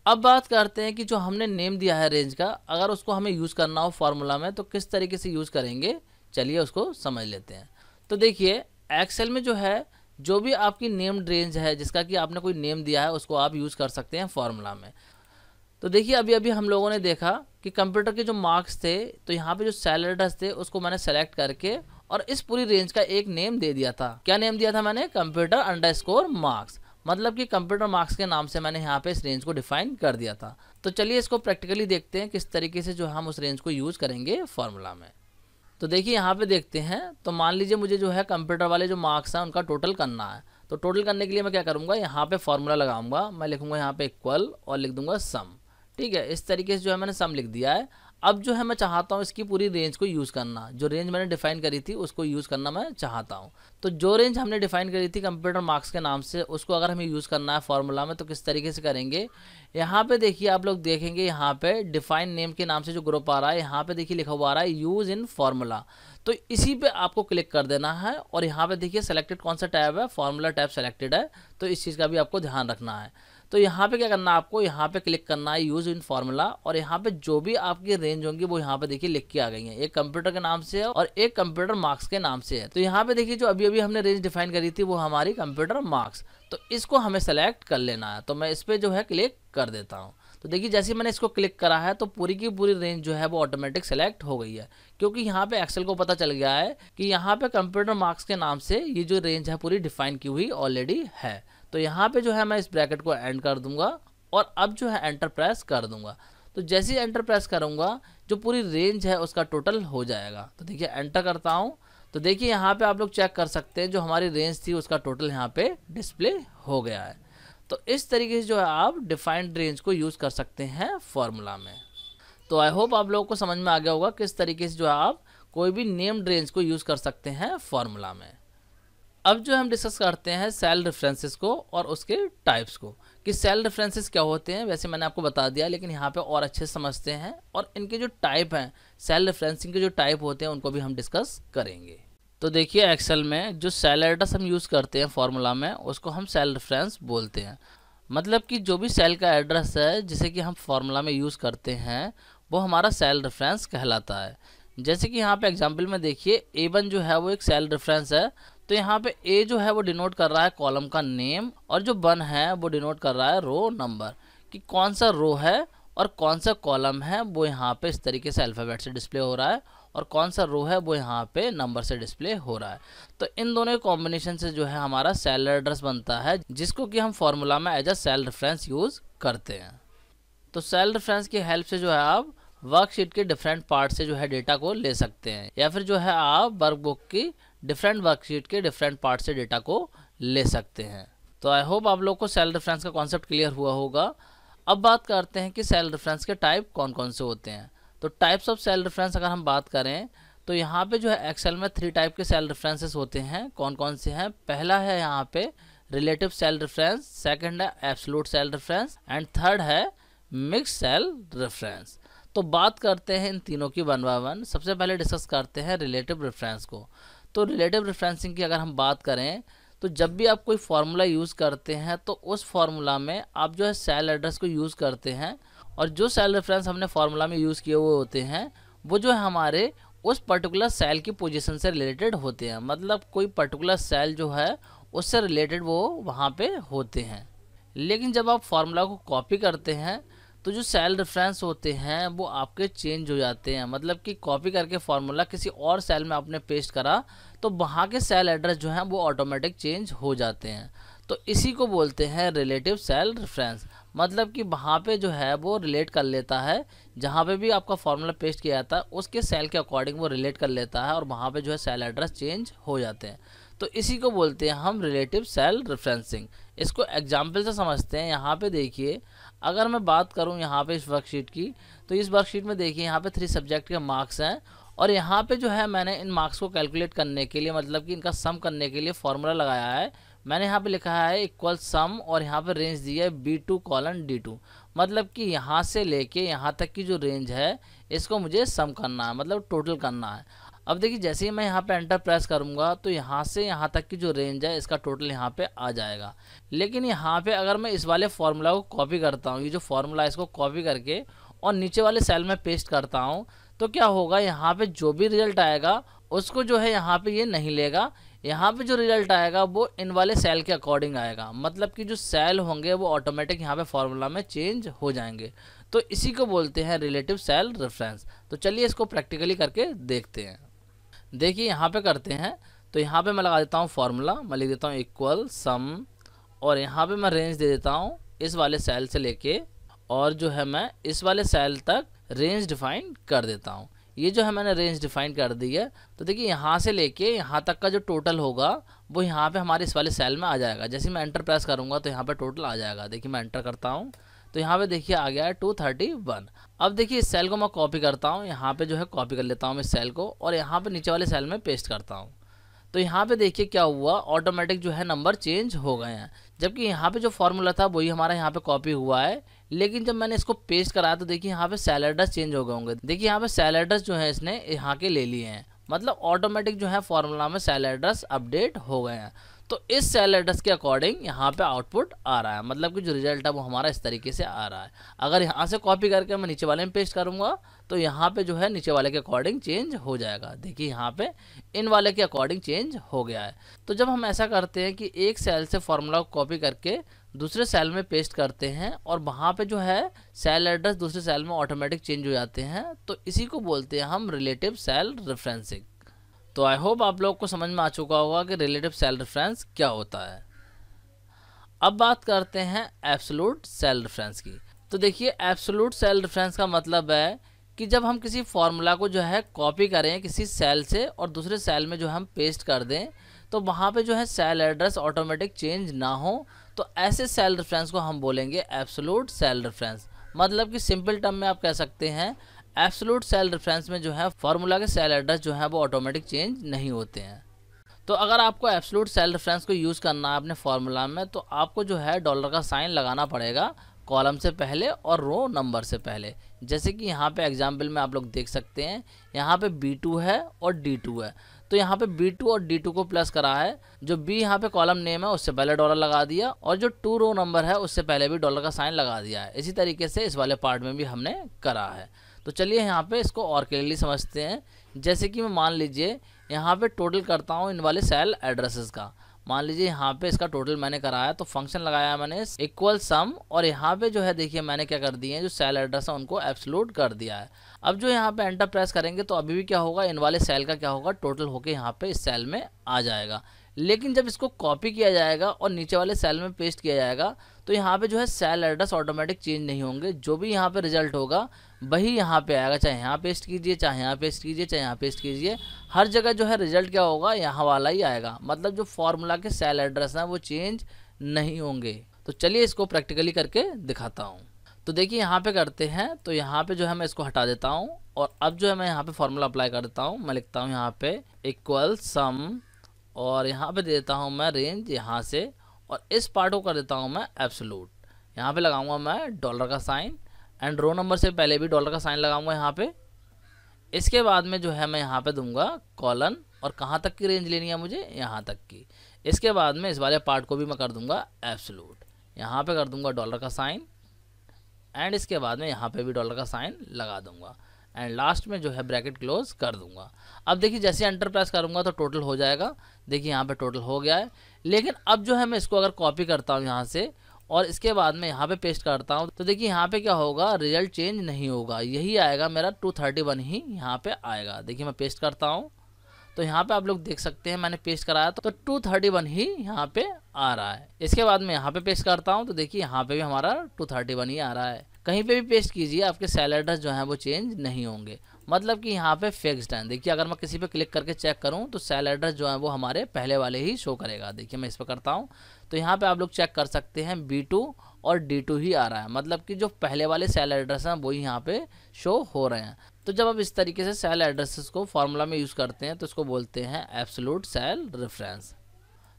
अब बात करते हैं कि जो हमने नेम दिया है रेंज का, अगर उसको हमें यूज़ करना हो फार्मूला में तो किस तरीके से यूज़ करेंगे, चलिए उसको समझ लेते हैं। तो देखिए एक्सेल में जो है जो भी आपकी नेम्ड रेंज है जिसका कि आपने कोई नेम दिया है उसको आप यूज़ कर सकते हैं फार्मूला में। तो देखिए अभी अभी हम लोगों ने देखा कि कंप्यूटर के जो मार्क्स थे, तो यहाँ पे जो सेल एड्रेस थे उसको मैंने सेलेक्ट करके और इस पूरी रेंज का एक नेम दे दिया था। क्या नेम दिया था मैंने, कंप्यूटर अंडरस्कोर मार्क्स। मतलब कि कंप्यूटर मार्क्स के नाम से मैंने यहाँ पे इस रेंज को डिफाइन कर दिया था। तो चलिए इसको प्रैक्टिकली देखते हैं किस तरीके से जो हम उस रेंज को यूज़ करेंगे फार्मूला में। तो देखिए यहाँ पे देखते हैं। तो मान लीजिए मुझे जो है कंप्यूटर वाले जो मार्क्स हैं उनका टोटल करना है। तो टोटल करने के लिए मैं क्या करूँगा, यहाँ पे फार्मूला लगाऊंगा। मैं लिखूँगा यहाँ पे इक्वल और लिख दूंगा सम। ठीक है, इस तरीके से जो है मैंने सम लिख दिया है। अब जो है मैं चाहता हूँ इसकी पूरी रेंज को यूज़ करना, जो रेंज मैंने डिफाइन करी थी उसको यूज़ करना मैं चाहता हूँ। तो जो रेंज हमने डिफाइन करी थी कंप्यूटर मार्क्स के नाम से, उसको अगर हमें यूज़ करना है फार्मूला में तो किस तरीके से करेंगे। यहाँ पे देखिए आप लोग देखेंगे, यहाँ पे डिफाइन नेम के नाम से जो ग्रुप आ रहा है, यहाँ पे देखिए लिखा हुआ आ रहा है यूज़ इन फार्मूला। तो इसी पे आपको क्लिक कर देना है और यहाँ पे देखिए सेलेक्टेड कौन सा टैब है, फार्मूला टैब सेलेक्टेड है। तो इस चीज़ का भी आपको ध्यान रखना है। तो यहाँ पे क्या करना है, आपको यहाँ पे क्लिक करना है यूज इन फार्मूला और यहाँ पे जो भी आपकी रेंज होंगी वो यहाँ पे देखिए लिख के आ गई है। एक कंप्यूटर के नाम से है और एक कंप्यूटर मार्क्स के नाम से है। तो यहाँ पे देखिए जो अभी अभी हमने रेंज डिफाइन करी थी वो हमारी कंप्यूटर मार्क्स, तो इसको हमें सेलेक्ट कर लेना है। तो मैं इस पर जो है क्लिक कर देता हूँ। तो देखिए जैसे मैंने इसको क्लिक करा है तो पूरी की पूरी रेंज जो है वो ऑटोमेटिक सेलेक्ट हो गई है, क्योंकि यहाँ पे एक्सेल को पता चल गया है कि यहाँ पे कंप्यूटर मार्क्स के नाम से ये जो रेंज है पूरी डिफाइन की हुई ऑलरेडी है। तो यहाँ पे जो है मैं इस ब्रैकेट को एंड कर दूंगा और अब जो है एंटर प्रेस कर दूंगा। तो जैसे ही एंटर प्रेस करूंगा जो पूरी रेंज है उसका टोटल हो जाएगा। तो देखिए एंटर करता हूं, तो देखिए यहाँ पे आप लोग चेक कर सकते हैं जो हमारी रेंज थी उसका टोटल यहाँ पे डिस्प्ले हो गया है। तो इस तरीके से जो है आप डिफाइंड रेंज को यूज़ कर सकते हैं फॉर्मूला में। तो आई होप आप लोगों को समझ में आ गया होगा किस तरीके से जो है आप कोई भी नेम्ड रेंज को यूज़ कर सकते हैं फॉर्मूला में। अब जो हम डिस्कस करते हैं सेल रेफरेंसेस को और उसके टाइप्स को, कि सेल रेफरेंसेस क्या होते हैं। वैसे मैंने आपको बता दिया, लेकिन यहाँ पे और अच्छे से समझते हैं और इनके जो टाइप हैं, सेल रेफरेंसिंग के जो टाइप होते हैं उनको भी हम डिस्कस करेंगे। तो देखिए एक्सेल में जो सेल एड्रेस हम यूज़ करते हैं फॉर्मूला में उसको हम सेल रेफरेंस बोलते हैं। मतलब कि जो भी सेल का एड्रेस है जिसे कि हम फॉर्मूला में यूज़ करते हैं वो हमारा सेल रेफरेंस कहलाता है। जैसे कि यहाँ पे एग्जांपल में देखिए A1 जो है वो एक सेल रेफरेंस है। तो यहाँ पे A जो है वो डिनोट कर रहा है कॉलम का नेम और जो 1 है वो डिनोट कर रहा है रो नंबर, कि कौन सा रो है और कौन सा कॉलम है वो यहाँ पे इस तरीके से अल्फ़ाबेट से डिस्प्ले हो रहा है और कौन सा रो है वो यहाँ पे नंबर से डिस्प्ले हो रहा है। तो इन दोनों के कॉम्बिनेशन से जो है हमारा सेल एड्रेस बनता है, जिसको कि हम फॉर्मूला में as a cell reference use करते हैं। तो सेल रेफरेंस की हेल्प से जो है आप वर्कशीट के डिफरेंट पार्ट से जो है डेटा को ले सकते हैं, या फिर जो है आप वर्कबुक की डिफरेंट वर्कशीट के डिफरेंट पार्ट से डेटा को ले सकते हैं। तो आई होप आप लोग को सेल रेफरेंस का कॉन्सेप्ट क्लियर हुआ होगा। अब बात करते हैं कि सेल रेफरेंस के टाइप कौन कौन से होते हैं। तो टाइप्स ऑफ सेल रेफरेंस अगर हम बात करें तो यहाँ पे जो है एक्सेल में 3 टाइप के सेल रेफरेंसेस होते हैं। कौन कौन से हैं? पहला है यहाँ पे रिलेटिव सेल रेफरेंस, सेकंड है absolute cell reference and third है मिक्स सेल रेफरेंस। तो बात करते हैं इन तीनों की वन बाय वन। सबसे पहले डिस्कस करते हैं रिलेटिव रेफरेंस को। तो रिलेटिव रेफरेंसिंग की अगर हम बात करें तो जब भी आप कोई फार्मूला यूज़ करते हैं तो उस फार्मूला में आप जो है सेल एड्रेस को यूज़ करते हैं, और जो सेल रेफरेंस हमने फार्मूला में यूज़ किए हुए होते हैं वो जो है हमारे उस पर्टिकुलर सेल की पोजीशन से रिलेटेड होते हैं। मतलब कोई पर्टिकुलर सेल जो है उससे रिलेटेड वो वहाँ पे होते हैं। लेकिन जब आप फार्मूला को कॉपी करते हैं तो जो सेल रेफरेंस होते हैं वो आपके चेंज हो जाते हैं। मतलब कि कॉपी करके फार्मूला किसी और सेल में आपने पेस्ट करा तो वहाँ के सेल एड्रेस जो हैं वो ऑटोमेटिक चेंज हो जाते हैं। तो इसी को बोलते हैं रिलेटिव सेल रेफरेंस। मतलब कि वहाँ पे जो है वो रिलेट कर लेता है, जहाँ पे भी आपका फार्मूला पेस्ट किया जाता है उसके सेल के अकॉर्डिंग वो रिलेट कर लेता है और वहाँ पे जो है सेल एड्रेस चेंज हो जाते हैं। तो इसी को बोलते हैं हम रिलेटिव सेल रेफरेंसिंग। इसको एग्जाम्पल से समझते हैं। यहाँ पे देखिए, अगर मैं बात करूँ यहाँ पे इस वर्कशीट की, तो इस वर्कशीट में देखिए यहाँ पे 3 सब्जेक्ट के मार्क्स हैं, और यहाँ पे जो है मैंने इन मार्क्स को कैलकुलेट करने के लिए, मतलब कि इनका सम करने के लिए फॉर्मूला लगाया है। मैंने यहाँ पे लिखा है इक्वल सम, और यहाँ पे रेंज दी है B2:D2। मतलब कि यहाँ से लेके यहाँ तक की जो रेंज है इसको मुझे सम करना है, मतलब टोटल करना है। अब देखिए जैसे ही मैं यहाँ पे एंटर प्रेस करूँगा तो यहाँ से यहाँ तक की जो रेंज है इसका टोटल यहाँ पे आ जाएगा। लेकिन यहाँ पे अगर मैं इस वाले फार्मूला को कॉपी करता हूँ, ये जो फार्मूला है इसको कॉपी करके और नीचे वाले सेल में पेस्ट करता हूँ, तो क्या होगा, यहाँ पे जो भी रिजल्ट आएगा उसको जो है यहाँ पे ये नहीं लेगा। यहाँ पे जो रिजल्ट आएगा वो इन वाले सेल के अकॉर्डिंग आएगा। मतलब कि जो सेल होंगे वो ऑटोमेटिक यहाँ पे फार्मूला में चेंज हो जाएंगे। तो इसी को बोलते हैं रिलेटिव सेल रेफरेंस। तो चलिए इसको प्रैक्टिकली करके देखते हैं। देखिए यहाँ पे करते हैं। तो यहाँ पे मैं लगा देता हूँ फार्मूला, मैं लिख देता हूँ इक्वल सम, और यहाँ पे मैं रेंज दे देता हूँ इस वाले सेल से लेके, और जो है मैं इस वाले सेल तक रेंज डिफाइन कर देता हूँ। ये जो है मैंने रेंज डिफाइन कर दी है। तो देखिए यहाँ से लेके यहाँ तक का जो टोटल होगा वो यहाँ पे हमारे इस वाले सेल में आ जाएगा। जैसे मैं एंटर प्रेस करूँगा तो यहाँ पे टोटल आ जाएगा। देखिए मैं एंटर करता हूँ तो यहाँ पे देखिए आ गया है 231। अब देखिए इस सेल को मैं कॉपी करता हूँ, यहाँ पे जो है कॉपी कर लेता हूँ इस सेल को, और यहाँ पे नीचे वाले सेल में पेस्ट करता हूँ। तो यहाँ पे देखिए क्या हुआ, ऑटोमेटिक जो है नंबर चेंज हो गए हैं। जबकि यहाँ पे जो फार्मूला था वही हमारा यहाँ पे कॉपी हुआ है, लेकिन जब मैंने इसको पेस्ट कराया तो देखिए यहाँ पे सेल एड्रेस चेंज हो गए होंगे। देखिए यहाँ पे सेल एड्रेस जो है इसने यहाँ के ले लिए हैं। मतलब ऑटोमेटिक जो है फार्मूला में सेल एड्रेस अपडेट हो गए हैं। तो इस सेल एड्रेस के अकॉर्डिंग यहाँ पे आउटपुट आ रहा है। मतलब कि जो रिजल्ट है वो हमारा इस तरीके से आ रहा है। अगर यहाँ से कॉपी करके मैं नीचे वाले में पेस्ट करूँगा तो यहाँ पे जो है नीचे वाले के अकॉर्डिंग चेंज हो जाएगा। देखिए यहाँ पे इन वाले के अकॉर्डिंग चेंज हो गया है। तो जब हम ऐसा करते हैं कि एक सेल से फार्मूला को कॉपी करके दूसरे सेल में पेस्ट करते हैं और वहाँ पे जो है सेल एड्रेस दूसरे सेल में ऑटोमेटिक चेंज हो जाते हैं, तो इसी को बोलते हैं हम रिलेटिव सेल रेफरेंसिंग। तो आई होप आप लोग को समझ में आ चुका होगा कि रिलेटिव सेल रेफरेंस क्या होता है। अब बात करते हैं एब्सोल्यूट सेल रेफरेंस की। तो देखिए एब्सोल्यूट सेल रेफरेंस का मतलब है कि जब हम किसी फार्मूला को जो है कॉपी करें किसी सेल से और दूसरे सेल में जो हम पेस्ट कर दें तो वहाँ पे जो है सेल एड्रेस ऑटोमेटिक चेंज ना हो, तो ऐसे सेल रेफरेंस को हम बोलेंगे एब्सोल्यूट सेल रेफरेंस। मतलब कि सिंपल टर्म में आप कह सकते हैं एब्सोल्यूट सेल रेफरेंस में जो है फार्मूला के सेल एड्रेस जो है वो ऑटोमेटिक चेंज नहीं होते हैं। तो अगर आपको एब्सोल्यूट सेल रेफरेंस को यूज़ करना है अपने फार्मूला में तो आपको जो है डॉलर का साइन लगाना पड़ेगा कॉलम से पहले और रो नंबर से पहले। जैसे कि यहाँ पे एग्जाम्पल में आप लोग देख सकते हैं, यहाँ पे B2 है और D2 है, तो यहाँ पे B2 और D2 को प्लस करा है। जो B यहाँ पे कॉलम नेम है उससे पहले डॉलर लगा दिया, और जो 2 रो नंबर है उससे पहले भी डॉलर का साइन लगा दिया है। इसी तरीके से इस वाले पार्ट में भी हमने करा है। तो चलिए यहाँ पे इसको और क्लियरली समझते हैं। जैसे कि मैं मान लीजिए यहाँ पे टोटल करता हूँ इन वाले सेल एड्रेसेस का। मान लीजिए यहाँ पे इसका टोटल मैंने कराया तो फंक्शन लगाया मैंने इक्वल सम, और यहाँ पे जो है देखिए मैंने क्या कर दिए हैं जो सेल एड्रेस है उनको एब्सोल्यूट कर दिया है। अब जो यहाँ पे एंटर प्रेस करेंगे तो अभी भी क्या होगा, इन वाले सेल का क्या होगा टोटल होके यहाँ पे इस सेल में आ जाएगा। लेकिन जब इसको कॉपी किया जाएगा और नीचे वाले सेल में पेस्ट किया जाएगा तो यहाँ पे जो है सेल एड्रेस ऑटोमेटिक चेंज नहीं होंगे। जो भी यहाँ पे रिजल्ट होगा वही यहाँ पे आएगा, चाहे यहाँ पेस्ट कीजिए, चाहे यहाँ पेस्ट कीजिए, चाहे यहाँ पेस्ट कीजिए, हर जगह जो है रिजल्ट क्या होगा यहाँ वाला ही आएगा। मतलब जो फॉर्मूला के सेल एड्रेस हैं वो चेंज नहीं होंगे। तो चलिए इसको प्रैक्टिकली करके दिखाता हूँ। तो देखिए यहाँ पे करते हैं। तो यहाँ पे जो है मैं इसको हटा देता हूँ और अब जो है मैं यहाँ पे फॉर्मूला अप्लाई कर देता हूँ। मैं लिखता हूँ यहाँ पे इक्वल सम, और यहाँ पे दे देता हूँ मैं रेंज यहाँ से, और इस पार्ट को कर देता हूँ मैं एब्सोल्यूट। यहाँ पे लगाऊंगा मैं डॉलर का साइन, एंड रो नंबर से पहले भी डॉलर का साइन लगाऊंगा यहाँ पे। इसके बाद में जो है मैं यहाँ पे दूंगा कॉलन, और कहाँ तक की रेंज लेनी है मुझे, यहाँ तक की। इसके बाद में इस वाले पार्ट को भी मैं कर दूंगा एब्सोल्यूट, यहाँ पे कर दूंगा डॉलर का साइन, एंड इसके बाद में यहाँ पे भी डॉलर का साइन लगा दूंगा, एंड लास्ट में जो है ब्रैकेट क्लोज कर दूंगा। अब देखिए जैसे एंटर प्रेस करूंगा तो टोटल हो जाएगा। देखिए यहाँ पे टोटल हो गया है। लेकिन अब जो है मैं इसको अगर कॉपी करता हूँ यहाँ से, और इसके बाद में यहाँ पे पेस्ट करता हूँ, तो देखिए यहाँ पे क्या होगा, रिजल्ट चेंज नहीं होगा, यही आएगा मेरा 231 ही यहाँ पे आएगा। देखिए मैं पेस्ट करता हूँ तो यहाँ पे आप लोग देख सकते हैं मैंने पेस्ट कराया तो 231 ही यहाँ पे आ रहा है। इसके बाद में यहाँ पे पेस्ट करता हूँ तो देखिए यहाँ पे भी हमारा 231 ही आ रहा है। कहीं पे भी पेस्ट कीजिए आपके सेल एड्रेस जो है वो चेंज नहीं होंगे, मतलब कि यहाँ पे फिक्स्ड है। देखिए अगर मैं किसी पे क्लिक करके चेक करूँ तो सेल एड्रेस जो है वो हमारे पहले वाले ही शो करेगा। देखिए मैं इस पर करता हूँ तो यहाँ पे आप लोग चेक कर सकते हैं B2 और D2 ही आ रहा है, मतलब कि जो पहले वाले सेल एड्रेस हैं वही यहाँ पे शो हो रहे हैं। तो जब आप इस तरीके से सेल एड्रेसेस को फॉर्मूला में यूज़ करते हैं तो इसको बोलते हैं एब्सोल्यूट सेल रेफरेंस।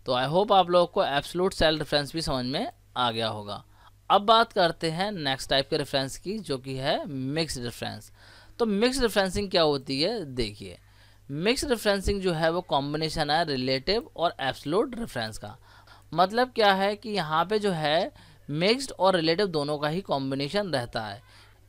तो आई होप आप लोगों को एब्सोल्यूट सेल रेफरेंस भी समझ में आ गया होगा। अब बात करते हैं नेक्स्ट टाइप के रेफरेंस की, जो कि है मिक्स्ड रेफरेंस। तो मिक्स्ड रेफरेंसिंग क्या होती है, देखिए मिक्स्ड रेफरेंसिंग जो है वो कॉम्बिनेशन है रिलेटिव और एब्सोल्यूट रेफरेंस का। मतलब क्या है कि यहाँ पे जो है मिक्स्ड और रिलेटिव दोनों का ही कॉम्बिनेशन रहता है।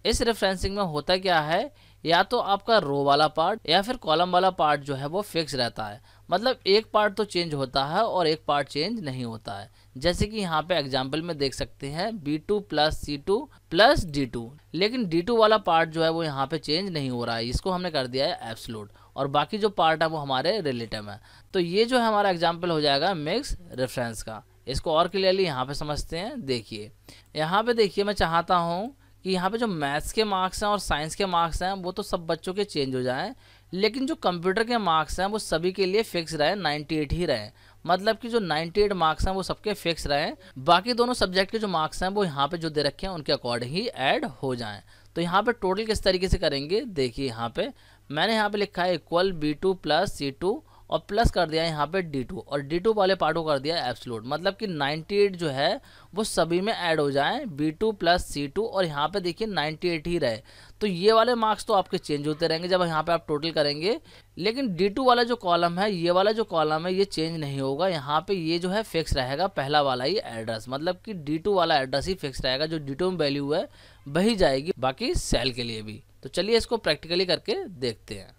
इस रेफरेंसिंग में होता क्या है, या तो आपका रो वाला पार्ट या फिर कॉलम वाला पार्ट जो है वो फिक्स रहता है, मतलब एक पार्ट तो चेंज होता है और एक पार्ट चेंज नहीं होता है। जैसे कि यहाँ पे एग्जांपल में देख सकते हैं B2 plus C2 plus D2, लेकिन D2 वाला पार्ट जो है वो यहाँ पे चेंज नहीं हो रहा है, इसको हमने कर दिया है एब्सोल्यूट, और बाकी जो पार्ट है वो हमारे रिलेटिव है। तो ये जो है हमारा एग्जाम्पल हो जाएगा मिक्स रेफरेंस का। इसको और क्लियरली यहाँ पे समझते हैं। देखिए यहाँ पे देखिए मैं चाहता हूँ कि यहाँ पे जो मैथ्स के मार्क्स हैं और साइंस के मार्क्स हैं वो तो सब बच्चों के चेंज हो जाएं, लेकिन जो कंप्यूटर के मार्क्स हैं वो सभी के लिए फिक्स रहे, 98 ही रहे। मतलब कि जो 98 मार्क्स हैं वो सबके फिक्स रहे, बाकी दोनों सब्जेक्ट के जो मार्क्स हैं वो यहाँ पे जो दे रखे हैं उनके अकॉर्डिंग ही ऐड हो जाएं। तो यहाँ पे टोटल किस तरीके से करेंगे, देखिए यहाँ पे मैंने यहाँ पे लिखा है इक्वल B2 प्लस C2 और प्लस कर दिया यहाँ पे D2, और D2 वाले पार्ट को कर दिया एब्सोल्यूट, मतलब कि 98 जो है वो सभी में ऐड हो जाएं, B2 प्लस C2, और यहाँ पे देखिए 98 ही रहे। तो ये वाले मार्क्स तो आपके चेंज होते रहेंगे जब यहाँ पे आप टोटल करेंगे, लेकिन D2 वाला जो कॉलम है, ये वाला जो कॉलम है ये चेंज नहीं होगा। यहाँ पे ये जो है फिक्स रहेगा, पहला वाला ही एड्रेस, मतलब कि D2 वाला एड्रेस ही फिक्स रहेगा, जो D2 में वैल्यू है वही जाएगी बाकी सेल के लिए भी। तो चलिए इसको प्रैक्टिकली करके देखते हैं।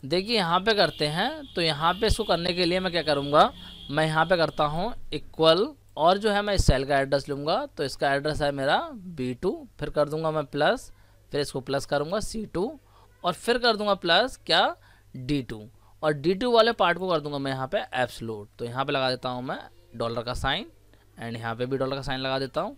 देखिए यहाँ पे करते हैं, तो यहाँ पे इसको करने के लिए मैं क्या करूँगा, मैं यहाँ पे करता हूँ इक्वल, और जो है मैं इस सेल का एड्रेस लूँगा, तो इसका एड्रेस है मेरा B2, फिर कर दूँगा मैं प्लस, फिर इसको प्लस करूँगा C2, और फिर कर दूँगा प्लस क्या D2, और D2 वाले पार्ट को कर दूँगा मैं यहाँ पे एब्सोल्यूट। तो यहाँ पे लगा देता हूँ मैं डॉलर का साइन, एंड यहाँ पे भी डॉलर का साइन लगा देता हूँ।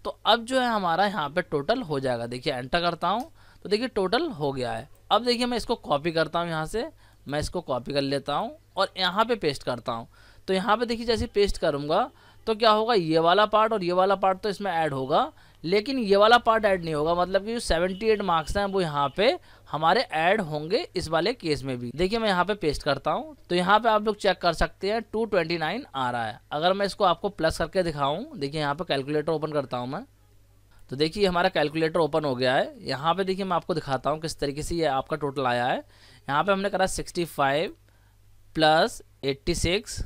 तो अब जो है हमारा यहाँ पे टोटल हो जाएगा। देखिए एंटर करता हूँ तो देखिए टोटल हो गया है। अब देखिए मैं इसको कॉपी करता हूँ, यहाँ से मैं इसको कॉपी कर लेता हूँ और यहाँ पे पेस्ट करता हूँ। तो यहाँ पे देखिए जैसे पेस्ट करूँगा तो क्या होगा, ये वाला पार्ट और ये वाला पार्ट तो इसमें ऐड होगा, लेकिन ये वाला पार्ट ऐड नहीं होगा, मतलब कि जो 78 मार्क्स हैं वो यहाँ पे हमारे ऐड होंगे इस वाले केस में भी। देखिए मैं यहाँ पे पेस्ट करता हूँ तो यहाँ पे आप लोग चेक कर सकते हैं 229 आ रहा है। अगर मैं इसको आपको प्लस करके दिखाऊँ, देखिए यहाँ पे कैलकुलेटर ओपन करता हूँ मैं, तो देखिए हमारा कैलकुलेटर ओपन हो गया है। यहाँ पे देखिए मैं आपको दिखाता हूँ किस तरीके से ये आपका टोटल आया है। यहाँ पे हमने करा 65 प्लस 86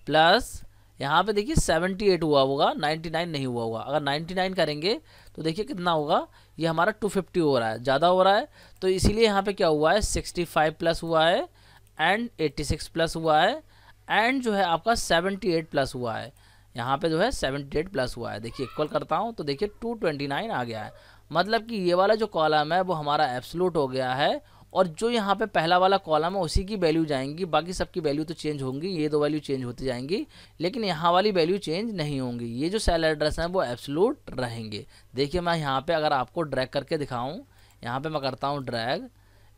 प्लस यहाँ पे देखिए 78 हुआ होगा, 99 नहीं हुआ होगा। अगर 99 करेंगे तो देखिए कितना होगा, ये हमारा 250 हो रहा है, ज़्यादा हो रहा है। तो इसीलिए यहाँ पे क्या हुआ है, 65 प्लस हुआ है एंड 86 प्लस हुआ है एंड जो है आपका 78 प्लस हुआ है। यहाँ पे जो है 78 प्लस हुआ है। देखिए इक्वल करता हूँ तो देखिए 229 आ गया है, मतलब कि ये वाला जो कॉलम है वो हमारा एब्सोल्यूट हो गया है, और जो यहाँ पे पहला वाला कॉलम है उसी की वैल्यू जाएंगी, बाकी सबकी वैल्यू तो चेंज होंगी, ये दो वैल्यू चेंज होती जाएंगी, लेकिन यहाँ वाली वैल्यू चेंज नहीं होंगी। ये जो सेल एड्रेस हैं वो एब्सोल्यूट रहेंगे। देखिए मैं यहाँ पे अगर आपको ड्रैग करके दिखाऊँ, यहाँ पे मैं करता हूँ ड्रैग,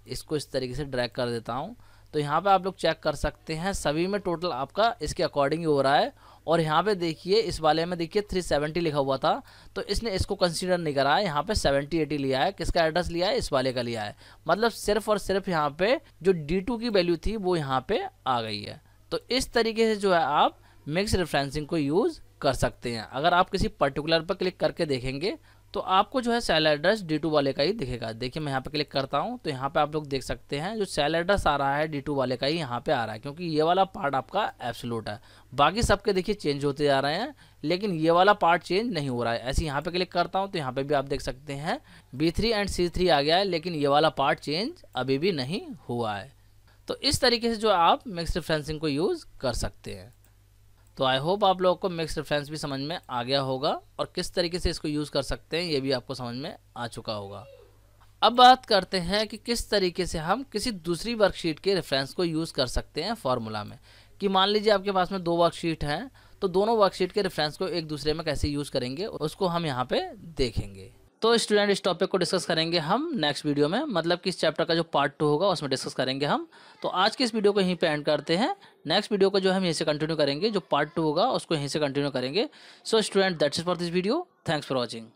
इसको इस तरीके से ड्रैग कर देता हूँ, तो यहाँ पे आप लोग चेक कर सकते हैं सभी में टोटल आपका इसके अकॉर्डिंग ही हो रहा है, और यहाँ पे देखिए इस वाले में देखिए 370 लिखा हुआ था, तो इसने इसको कंसीडर नहीं करा है, यहाँ पे 7080 लिया है। किसका एड्रेस लिया है? इस वाले का लिया है। मतलब सिर्फ और सिर्फ यहाँ पे जो D2 की वैल्यू थी वो यहाँ पे आ गई है। तो इस तरीके से जो है आप मिक्स रेफरेंसिंग को यूज़ कर सकते हैं। अगर आप किसी पर्टिकुलर पर क्लिक करके देखेंगे तो आपको जो है सेल एड्रेस D2 वाले का ही दिखेगा। देखिए मैं यहाँ पे क्लिक करता हूँ तो यहाँ पे आप लोग देख सकते हैं जो सेल एड्रेस आ रहा है D2 वाले का ही यहाँ पे आ रहा है, क्योंकि ये वाला पार्ट आपका एब्सोल्यूट है। बाकी सबके देखिए चेंज होते जा रहे हैं, लेकिन ये वाला पार्ट चेंज नहीं हो रहा है। ऐसे यहाँ पे क्लिक करता हूँ तो यहाँ पे भी आप देख सकते हैं B3 एंड C3 आ गया है, लेकिन ये वाला पार्ट चेंज अभी भी नहीं हुआ है। तो इस तरीके से जो आप मिक्स रेफरेंसिंग को यूज़ कर सकते हैं। तो आई होप आप लोगों को मिक्स रेफरेंस भी समझ में आ गया होगा और किस तरीके से इसको यूज़ कर सकते हैं ये भी आपको समझ में आ चुका होगा। अब बात करते हैं कि किस तरीके से हम किसी दूसरी वर्कशीट के रेफरेंस को यूज़ कर सकते हैं फॉर्मूला में। कि मान लीजिए आपके पास में 2 वर्कशीट हैं, तो दोनों वर्कशीट के रेफरेंस को एक दूसरे में कैसे यूज़ करेंगे उसको हम यहाँ पे देखेंगे। तो स्टूडेंट इस टॉपिक को डिस्कस करेंगे हम नेक्स्ट वीडियो में, मतलब कि इस चैप्टर का जो पार्ट 2 होगा उसमें डिस्कस करेंगे हम। तो आज के इस वीडियो को यहीं पे एंड करते हैं। नेक्स्ट वीडियो को जो हम यहीं से कंटिन्यू करेंगे, जो पार्ट 2 होगा उसको यहीं से कंटिन्यू करेंगे। So student that's it for this video. Thanks for watching.